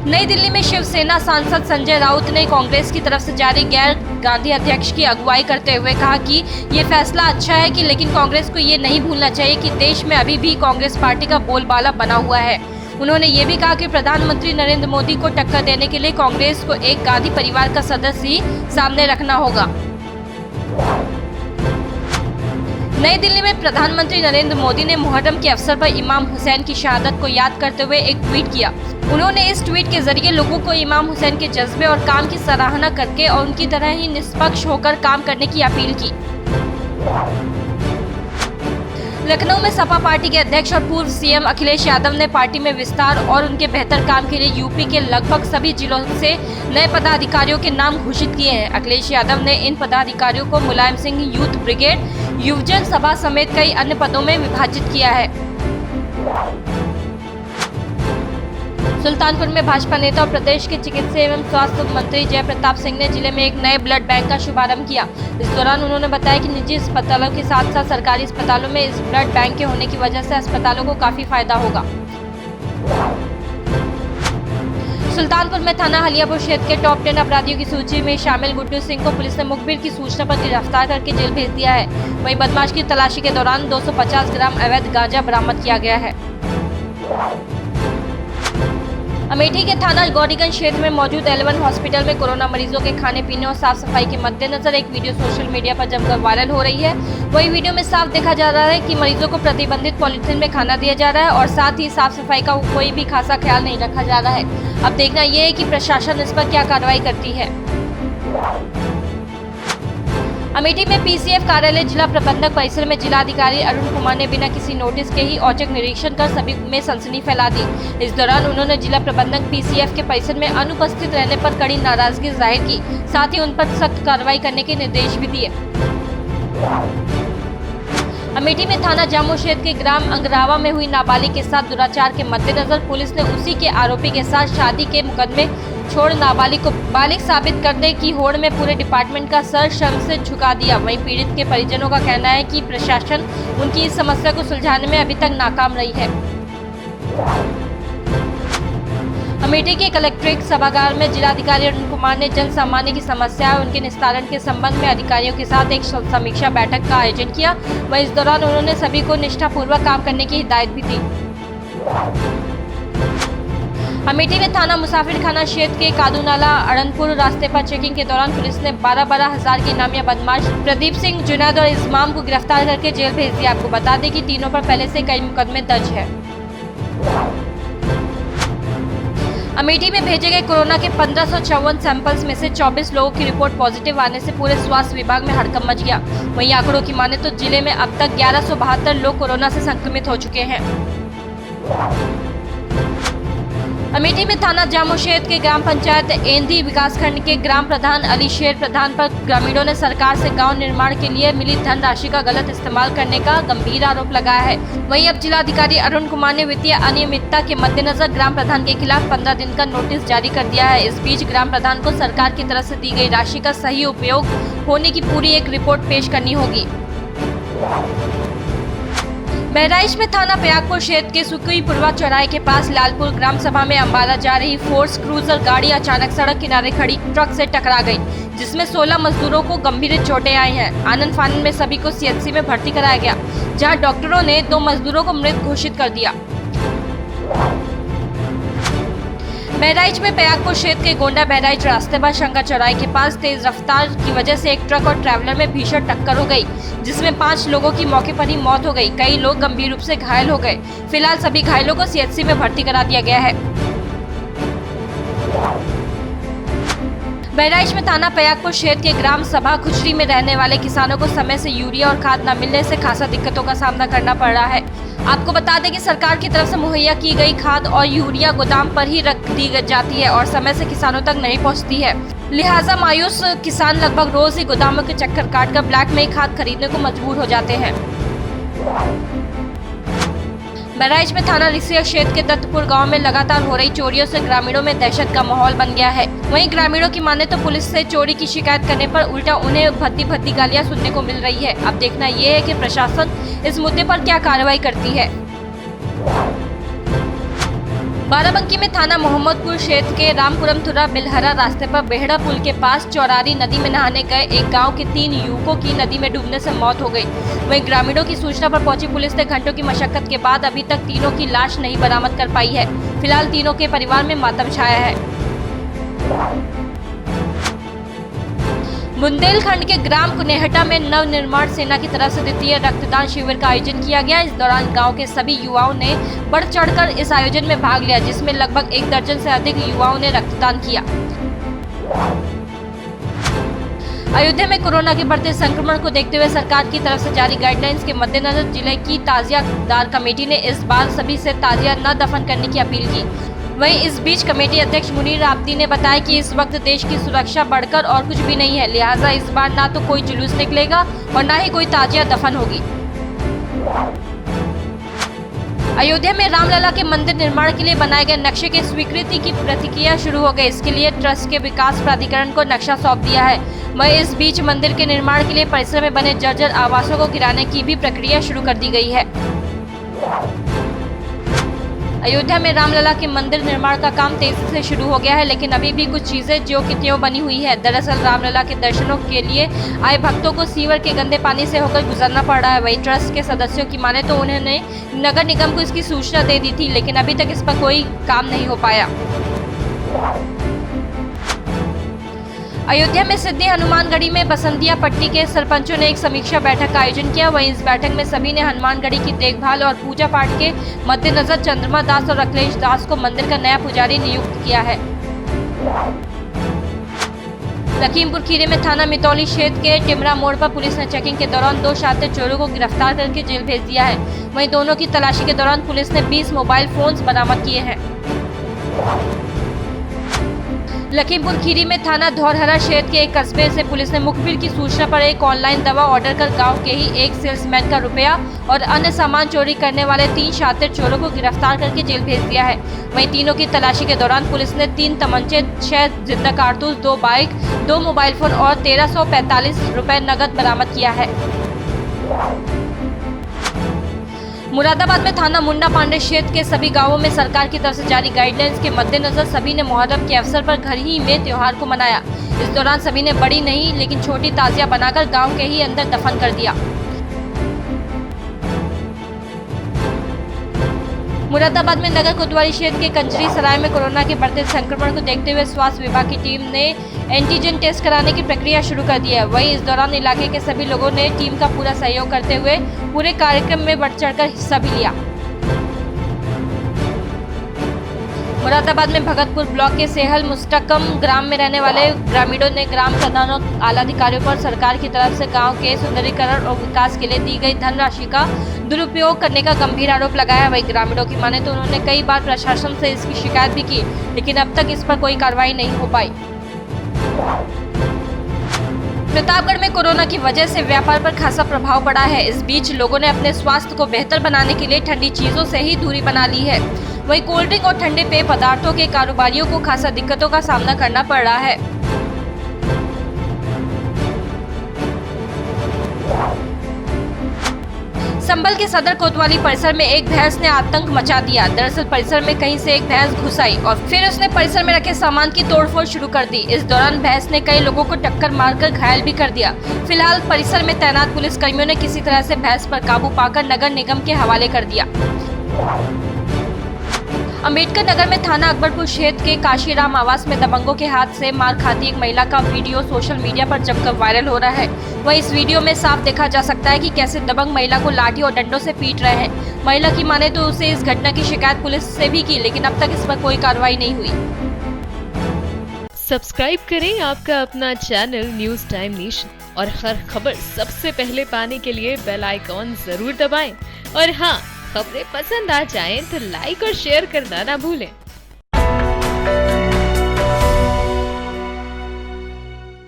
नई दिल्ली में शिवसेना सांसद संजय राउत ने कांग्रेस की तरफ से जारी गैर गांधी अध्यक्ष की अगुवाई करते हुए कहा कि ये फैसला अच्छा है लेकिन कांग्रेस को ये नहीं भूलना चाहिए कि देश में अभी भी कांग्रेस पार्टी का बोलबाला बना हुआ है। उन्होंने ये भी कहा कि प्रधानमंत्री नरेंद्र मोदी को टक्कर देने के लिए कांग्रेस को एक गांधी परिवार का सदस्य ही सामने रखना होगा। नई दिल्ली में प्रधानमंत्री नरेंद्र मोदी ने मुहर्रम के अवसर पर इमाम हुसैन की शहादत को याद करते हुए एक ट्वीट किया। उन्होंने इस ट्वीट के जरिए लोगों को इमाम हुसैन के जज्बे और काम की सराहना करके और उनकी तरह ही निष्पक्ष होकर काम करने की अपील की। लखनऊ में सपा पार्टी के अध्यक्ष और पूर्व सीएम अखिलेश यादव ने पार्टी में विस्तार और उनके बेहतर काम के लिए यूपी के लगभग सभी जिलों से नए पदाधिकारियों के नाम घोषित किए हैं। अखिलेश यादव ने इन पदाधिकारियों को मुलायम सिंह यूथ ब्रिगेड, युवजन सभा समेत कई अन्य पदों में विभाजित किया है। सुल्तानपुर में भाजपा नेता और प्रदेश के चिकित्सा एवं स्वास्थ्य मंत्री जय प्रताप सिंह ने जिले में एक नए ब्लड बैंक का शुभारंभ किया। इस दौरान उन्होंने बताया कि निजी अस्पतालों के साथ साथ सरकारी अस्पतालों में इस ब्लड बैंक के होने की वजह से अस्पतालों को काफी फायदा होगा। सुल्तानपुर में थाना हलियापुर क्षेत्र के टॉप 10 अपराधियों की सूची में शामिल गुड्डू सिंह को पुलिस ने मुखबिर की सूचना पर गिरफ्तार करके जेल भेज दिया है। वहीं बदमाश की तलाशी के दौरान 250 ग्राम अवैध गांजा बरामद किया गया है। अमेठी के थाना गौरीगंज क्षेत्र में मौजूद L1 हॉस्पिटल में कोरोना मरीजों के खाने पीने और साफ सफाई के मद्देनजर एक वीडियो सोशल मीडिया पर जमकर वायरल हो रही है। वही वीडियो में साफ देखा जा रहा है कि मरीजों को प्रतिबंधित पॉलीथिन में खाना दिया जा रहा है और साथ ही साफ सफाई का कोई भी खासा ख्याल नहीं रखा जा रहा है। अब देखना यह है कि प्रशासन इस पर क्या कार्रवाई करती है। अमेठी में पीसीएफ कार्यालय जिला प्रबंधक परिसर में जिलाधिकारी अरुण कुमार ने बिना किसी नोटिस के ही औचक निरीक्षण कर सभी में सनसनी फैला दी। इस दौरान उन्होंने जिला प्रबंधक पीसीएफ के परिसर में अनुपस्थित रहने पर कड़ी नाराजगी जाहिर की, साथ ही उन पर सख्त कार्रवाई करने के निर्देश भी दिए। अमेठी में थाना जामो क्षेत्र के ग्राम अंगरावा में हुई नाबालिग के साथ दुराचार के मद्देनजर पुलिस ने उसी के आरोपी के साथ शादी के मुकदमे छोड़ नाबालिग को बालिग साबित करने की होड़ में पूरे डिपार्टमेंट का सर शर्म से झुका दिया। वहीं पीड़ित के परिजनों का कहना है कि प्रशासन उनकी इस समस्या को सुलझाने में अभी तक नाकाम रही है। अमेठी के कलेक्ट्रेट सभागार में जिलाधिकारी अरुण कुमार ने जन सामान्य की समस्या और उनके निस्तारण के संबंध में अधिकारियों के साथ एक समीक्षा बैठक का आयोजन किया। वहीं इस दौरान उन्होंने सभी को निष्ठापूर्वक काम करने की हिदायत भी दी। अमेठी में थाना मुसाफिर खाना क्षेत्र के कादूनाला अड़नपुर रास्ते पर चेकिंग के दौरान पुलिस ने 12-12 हजार के नामिया बदमाश प्रदीप सिंह, जुनैद और इस्माम को गिरफ्तार करके जेल भेज दिया। आपको बता दें कि तीनों पर पहले से कई मुकदमे दर्ज है। अमेठी में भेजे गए कोरोना के 1554 सैंपल्स में से 24 लोगों की रिपोर्ट पॉजिटिव आने से पूरे स्वास्थ्य विभाग में हड़कंप मच गया। वहीं आंकड़ों की माने तो जिले में अब तक 1172 लोग कोरोना से संक्रमित हो चुके हैं। अमेठी में थाना जामो क्षेत्र के ग्राम पंचायत एंदी विकासखंड के ग्राम प्रधान अली शेर प्रधान पर ग्रामीणों ने सरकार से गांव निर्माण के लिए मिली धनराशि का गलत इस्तेमाल करने का गंभीर आरोप लगाया है। वहीं अब जिलाधिकारी अरुण कुमार ने वित्तीय अनियमितता के मद्देनजर ग्राम प्रधान के खिलाफ 15 दिन का नोटिस जारी कर दिया है। इस बीच ग्राम प्रधान को सरकार की तरफ से दी गई राशि का सही उपयोग होने की पूरी एक रिपोर्ट पेश करनी होगी। बहराइच में थाना प्रयागपुर क्षेत्र के सुकुईपुरवा चौराहे के पास लालपुर ग्राम सभा में अंबाला जा रही फोर्स क्रूजर गाड़ी अचानक सड़क किनारे खड़ी ट्रक से टकरा गई, जिसमें 16 मजदूरों को गंभीर चोटें आई हैं। आनंद फानन में सभी को सीएचसी में भर्ती कराया गया, जहां डॉक्टरों ने 2 मजदूरों को मृत घोषित कर दिया। बहराइच में प्रयागपुर क्षेत्र के गोंडा बहराइच रास्ते पर शंकर चौराहे के पास तेज रफ्तार की वजह से एक ट्रक और ट्रैवलर में भीषण टक्कर हो गई, जिसमें 5 लोगों की मौके पर ही मौत हो गई। कई लोग गंभीर रूप से घायल हो गए। फिलहाल सभी घायलों को सीएचसी में भर्ती करा दिया गया है। बहराइच में थाना प्रयागपुर क्षेत्र के ग्राम सभा खुचरी में रहने वाले किसानों को समय से यूरिया और खाद न मिलने से खासा दिक्कतों का सामना करना पड़ रहा है। आपको बता दें कि सरकार की तरफ से मुहैया की गई खाद और यूरिया गोदाम पर ही रख दी जाती है और समय से किसानों तक नहीं पहुंचती है। लिहाजा मायूस किसान लगभग रोज ही गोदामों के चक्कर काटकर ब्लैक में खाद खरीदने को मजबूर हो जाते हैं। बहराइच में थाना रिसिया क्षेत्र के दत्तपुर गांव में लगातार हो रही चोरियों से ग्रामीणों में दहशत का माहौल बन गया है। वहीं ग्रामीणों की माने तो पुलिस से चोरी की शिकायत करने पर उल्टा उन्हें भद्दी भद्दी गालियां सुनने को मिल रही है। अब देखना ये है कि प्रशासन इस मुद्दे पर क्या कार्रवाई करती है। बाराबंकी में थाना मोहम्मदपुर क्षेत्र के रामपुरम-थुरा बिलहरा रास्ते पर बेहड़ा पुल के पास चौरारी नदी में नहाने गए एक गांव के 3 युवकों की नदी में डूबने से मौत हो गई। वहीं ग्रामीणों की सूचना पर पहुंची पुलिस ने घंटों की मशक्कत के बाद अभी तक तीनों की लाश नहीं बरामद कर पाई है। फिलहाल तीनों के परिवार में मातम छाया है। बुंदेलखंड के ग्राम कुनेहटा में नव निर्माण सेना की तरफ से द्वितीय रक्तदान शिविर का आयोजन किया गया। इस दौरान गांव के सभी युवाओं ने बढ़ चढ़कर इस आयोजन में भाग लिया, जिसमें लगभग 1 दर्जन से अधिक युवाओं ने रक्तदान किया। अयोध्या में कोरोना के बढ़ते संक्रमण को देखते हुए सरकार की तरफ से जारी गाइडलाइंस के मद्देनजर जिले की ताजियादार कमेटी ने इस बार सभी से ताजिया न दफन करने की अपील की। वहीं इस बीच कमेटी अध्यक्ष मुनीर आब्दी ने बताया कि इस वक्त देश की सुरक्षा बढ़कर और कुछ भी नहीं है, लिहाजा इस बार ना तो कोई जुलूस निकलेगा और ना ही कोई ताजिया दफन होगी। अयोध्या में रामलला के मंदिर निर्माण के लिए बनाए गए नक्शे की स्वीकृति की प्रक्रिया शुरू हो गई। इसके लिए ट्रस्ट के विकास प्राधिकरण को नक्शा सौंप दिया है। वहीं इस बीच मंदिर के निर्माण के लिए परिसर में बने जर्जर आवासों को गिराने की भी प्रक्रिया शुरू कर दी गई है। अयोध्या में रामलला के मंदिर निर्माण का काम तेजी से शुरू हो गया है, लेकिन अभी भी कुछ चीजें जो कि त्यों बनी हुई है। दरअसल रामलला के दर्शनों के लिए आए भक्तों को सीवर के गंदे पानी से होकर गुजरना पड़ रहा है। वहीं ट्रस्ट के सदस्यों की माने तो उन्होंने नगर निगम को इसकी सूचना दे दी थी, लेकिन अभी तक इस पर कोई काम नहीं हो पाया। अयोध्या में सिद्धि हनुमानगढ़ी में बसंतिया पट्टी के सरपंचों ने एक समीक्षा बैठक का आयोजन किया। वहीं इस बैठक में सभी ने हनुमानगढ़ी की देखभाल और पूजा पाठ के मद्देनजर चंद्रमा दास और अखिलेश दास को मंदिर का नया पुजारी नियुक्त किया है। लखीमपुर खीरी में थाना मितौली क्षेत्र के टिमरा मोड़ पर पुलिस ने चेकिंग के दौरान 2 शातिर चोरों को गिरफ्तार करके जेल भेज दिया है। वहीं दोनों की तलाशी के दौरान पुलिस ने 20 मोबाइल फोन्स बरामद किए हैं। लखीमपुर खीरी में थाना धौरहरा क्षेत्र के एक कस्बे से पुलिस ने मुखबिर की सूचना पर एक ऑनलाइन दवा ऑर्डर कर गांव के ही एक सेल्समैन का रुपया और अन्य सामान चोरी करने वाले 3 शातिर चोरों को गिरफ्तार करके जेल भेज दिया है। वहीं तीनों की तलाशी के दौरान पुलिस ने 3 तमंचे, 6 जिंदा कारतूस, 2 बाइक, 2 मोबाइल फोन और 1345 रुपए नकद बरामद किया है। मुरादाबाद में थाना मुंडा पांडे क्षेत्र के सभी गांवों में सरकार की तरफ से जारी गाइडलाइंस के मद्देनजर सभी ने मुहर्रम के अवसर पर घर ही में त्योहार को मनाया। इस दौरान सभी ने बड़ी नहीं लेकिन छोटी ताजिया बनाकर गांव के ही अंदर दफन कर दिया। मुरादाबाद में नगर कोतवाली क्षेत्र के कंजरी सराय में कोरोना के बढ़ते संक्रमण को देखते हुए स्वास्थ्य विभाग की टीम ने एंटीजन टेस्ट कराने की प्रक्रिया शुरू कर दी है। वहीं इस दौरान इलाके के सभी लोगों ने टीम का पूरा सहयोग करते हुए पूरे कार्यक्रम में बढ़ चढ़कर हिस्सा भी लिया। मुरादाबाद में भगतपुर ब्लॉक के सेहल मुस्तकम ग्राम में रहने वाले ग्रामीणों ने ग्राम प्रधान और आला अधिकारियों पर सरकार की तरफ से गांव के सुंदरीकरण और विकास के लिए दी गई धनराशि का दुरुपयोग करने का गंभीर आरोप लगाया। वहीं ग्रामीणों की माने तो उन्होंने कई बार प्रशासन से इसकी शिकायत भी की, लेकिन अब तक इस पर कोई कार्रवाई नहीं हो पाई। प्रतापगढ़ में कोरोना की वजह से व्यापार पर खासा प्रभाव पड़ा है। इस बीच लोगों ने अपने स्वास्थ्य को बेहतर बनाने के लिए ठंडी चीजों से ही दूरी बना ली है। वहीं कोल्ड ड्रिंक और ठंडे पेय पदार्थों के कारोबारियों को खासा दिक्कतों का सामना करना पड़ रहा है। संभल के सदर कोतवाली परिसर में एक भैंस ने आतंक मचा दिया। दरअसल परिसर में कहीं से एक भैंस घुस आई और फिर उसने परिसर में रखे सामान की तोड़फोड़ शुरू कर दी। इस दौरान भैंस ने कई लोगों को टक्कर मारकर घायल भी कर दिया। फिलहाल परिसर में तैनात पुलिस कर्मियों ने किसी तरह से भैंस पर काबू पाकर नगर निगम के हवाले कर दिया। अम्बेडकर नगर में थाना अकबरपुर क्षेत्र के काशीराम आवास में दबंगों के हाथ से मार खाती एक महिला का वीडियो सोशल मीडिया पर जमकर वायरल हो रहा है। वहीं इस वीडियो में साफ देखा जा सकता है कि कैसे दबंग महिला को लाठी और डंडों से पीट रहे हैं। महिला की माने तो उसे इस घटना की शिकायत पुलिस से भी की, लेकिन अब तक इस पर कोई कार्रवाई नहीं हुई। सब्सक्राइब करें आपका अपना चैनल न्यूज टाइम नेशन और हर खबर सबसे पहले पाने के लिए बेल आइकॉन जरूर दबाएं। और हाँ, खबरें पसंद आ जाएं तो लाइक और शेयर करना ना भूलें।